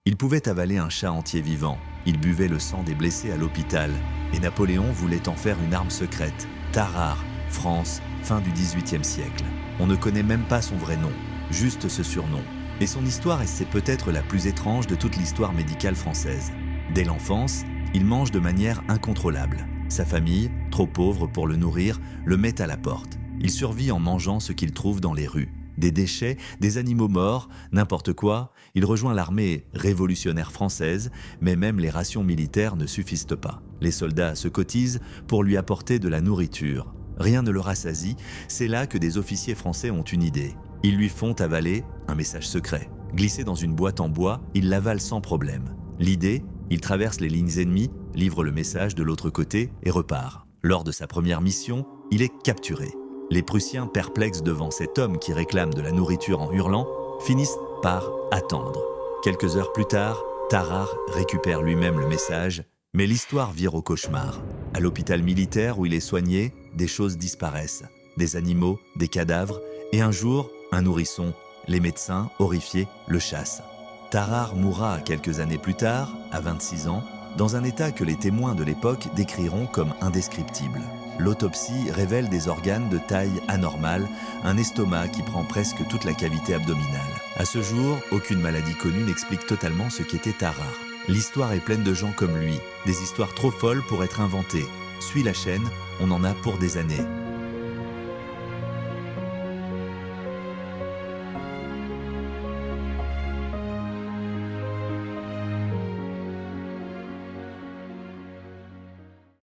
Il pouvait avaler un chat entier vivant. Il buvait le sang des blessés à l'hôpital. Et Napoléon voulait en faire une arme secrète. Tarare, France, fin du XVIIIe siècle. On ne connaît même pas son vrai nom, juste ce surnom. Et son histoire, c'est peut-être la plus étrange de toute l'histoire médicale française. Dès l'enfance, il mange de manière incontrôlable. Sa famille, trop pauvre pour le nourrir, le met à la porte. Il survit en mangeant ce qu'il trouve dans les rues. Des déchets, des animaux morts, n'importe quoi. Il rejoint l'armée révolutionnaire française, mais même les rations militaires ne suffisent pas. Les soldats se cotisent pour lui apporter de la nourriture. Rien ne le rassasie, c'est là que des officiers français ont une idée. Ils lui font avaler un message secret. Glissé dans une boîte en bois, il l'avale sans problème. L'idée, il traverse les lignes ennemies, livre le message de l'autre côté et repart. Lors de sa première mission, il est capturé. Les Prussiens, perplexes devant cet homme qui réclame de la nourriture en hurlant, finissent par attendre. Quelques heures plus tard, Tarare récupère lui-même le message, mais l'histoire vire au cauchemar. À l'hôpital militaire où il est soigné, des choses disparaissent. Des animaux, des cadavres, et un jour, un nourrisson. Les médecins, horrifiés, le chassent. Tarare mourra quelques années plus tard, à 26 ans, dans un état que les témoins de l'époque décriront comme indescriptible. L'autopsie révèle des organes de taille anormale, un estomac qui prend presque toute la cavité abdominale. À ce jour, aucune maladie connue n'explique totalement ce qu'était Tarare. L'histoire est pleine de gens comme lui, des histoires trop folles pour être inventées. Suis la chaîne, on en a pour des années.